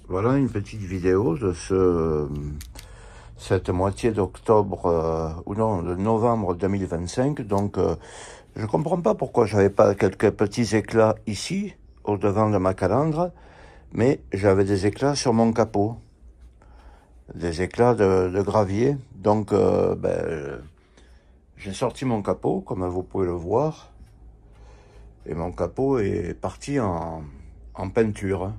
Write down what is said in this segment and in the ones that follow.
Voilà une petite vidéo de cette moitié d'octobre, ou non, de novembre 2025. Donc, je comprends pas pourquoi j'avais pas quelques petits éclats ici, au devant de ma calandre, mais j'avais des éclats sur mon capot. Des éclats de gravier. Donc, j'ai sorti mon capot, comme vous pouvez le voir. Et mon capot est parti en peinture.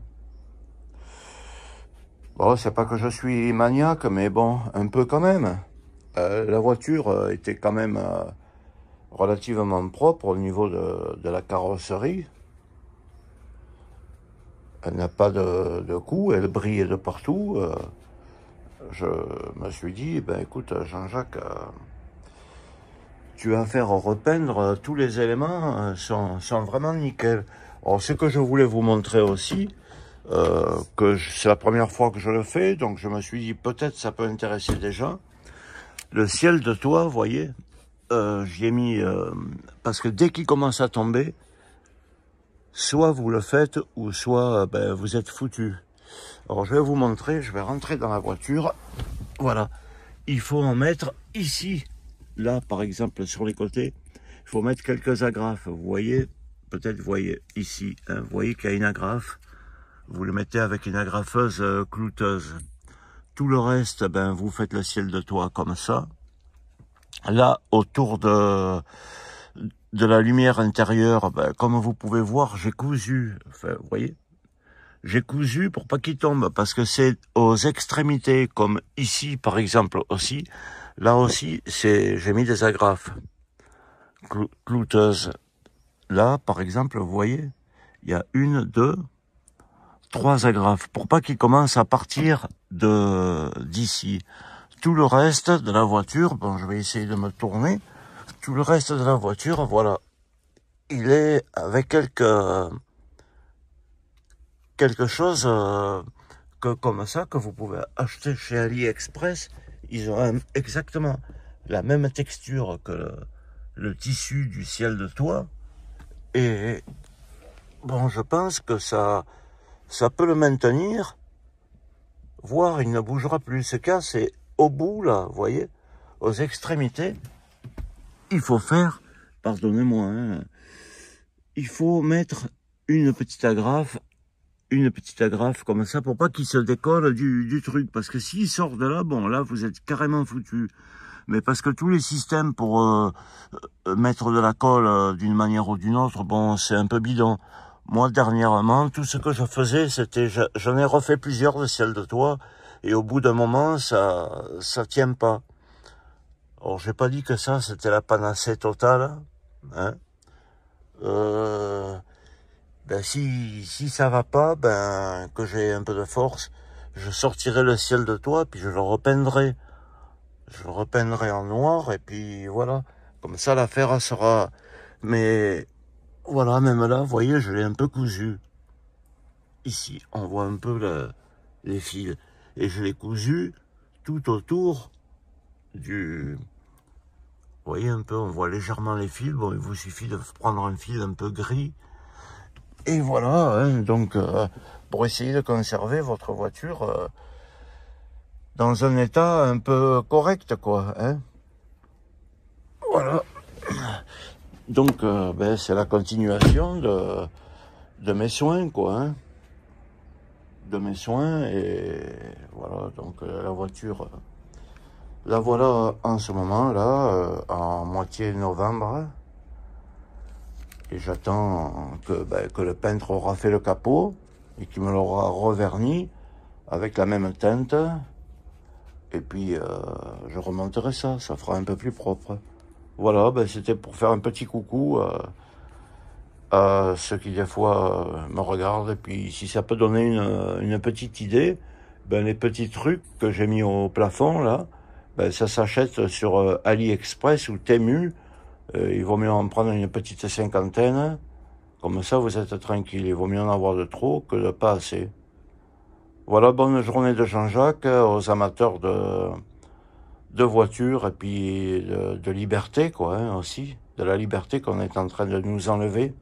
Bon, c'est pas que je suis maniaque, mais bon, un peu quand même. La voiture était quand même relativement propre au niveau de la carrosserie. Elle n'a pas de coups, elle brille de partout. Je me suis dit, ben écoute, Jean-Jacques, tu vas faire repeindre tous les éléments, sont vraiment nickel. Alors, ce que je voulais vous montrer aussi, que c'est la première fois que je le fais, donc je me suis dit peut-être ça peut intéresser des gens. Le ciel de toit, vous voyez, j'y ai mis, parce que dès qu'il commence à tomber, soit vous le faites, ou soit vous êtes foutu. Alors je vais vous montrer, je vais rentrer dans la voiture, voilà, il faut en mettre ici, là par exemple sur les côtés, il faut mettre quelques agrafes, vous voyez, peut-être vous voyez ici, hein, vous voyez qu'il y a une agrafe, vous le mettez avec une agrafeuse clouteuse. Tout le reste, vous faites le ciel de toit comme ça. Là, autour de la lumière intérieure, comme vous pouvez voir, j'ai cousu, enfin, vous voyez, j'ai cousu pour pas qu'il tombe, parce que c'est aux extrémités, comme ici par exemple aussi, là aussi, j'ai mis des agrafes clouteuses. Là, par exemple, vous voyez, il y a 1, 2, 3 agrafes, pour pas qu'il commence à partir d'ici. Tout le reste de la voiture, bon, je vais essayer de me tourner, tout le reste de la voiture, voilà, il est avec quelque chose comme ça, que vous pouvez acheter chez AliExpress. Ils ont exactement la même texture que le tissu du ciel de toit. Et bon, je pense que ça peut le maintenir, voire il ne bougera plus. Ce cas, c'est au bout, là, vous voyez, aux extrémités, il faut faire, pardonnez-moi, hein, il faut mettre une petite agrafe comme ça, pour pas qu'il se décolle du truc, parce que s'il sort de là, bon, là, vous êtes carrément foutu. Mais parce que tous les systèmes pour mettre de la colle d'une manière ou d'une autre, bon, c'est un peu bidon. Moi, dernièrement, tout ce que je faisais, c'était, j'en ai refait plusieurs de ciel de toit, et au bout d'un moment, ça tient pas. Alors, j'ai pas dit que ça, c'était la panacée totale, hein. Si ça va pas, que j'ai un peu de force, je sortirai le ciel de toit, puis je le repeindrai. Je le repeindrai en noir, et puis voilà. Comme ça, l'affaire sera... Mais voilà, même là, vous voyez, je l'ai un peu cousu. Ici, on voit un peu les fils. Et je l'ai cousu tout autour du... Vous voyez un peu, on voit légèrement les fils. Bon, il vous suffit de prendre un fil un peu gris. Et voilà, hein, donc, pour essayer de conserver votre voiture dans un état un peu correct, quoi, hein. Voilà. Donc, c'est la continuation de mes soins, quoi, hein. De mes soins, et voilà, donc la voiture, la voilà en ce moment, là, en moitié novembre. Et j'attends que le peintre aura fait le capot et qu'il me l'aura reverni avec la même teinte. Et puis, je remonterai ça fera un peu plus propre. Voilà, c'était pour faire un petit coucou à ceux qui des fois me regardent. Et puis, si ça peut donner une petite idée, les petits trucs que j'ai mis au plafond, là, ça s'achète sur AliExpress ou Temu. Il vaut mieux en prendre une petite cinquantaine. Comme ça, vous êtes tranquille. Il vaut mieux en avoir de trop que de pas assez. Voilà, bonne journée de Jean-Jacques aux amateurs de voitures, et puis de liberté, quoi, hein, aussi. De la liberté qu'on est en train de nous enlever,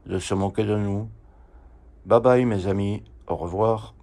de se moquer de nous. Bye bye, mes amis. Au revoir.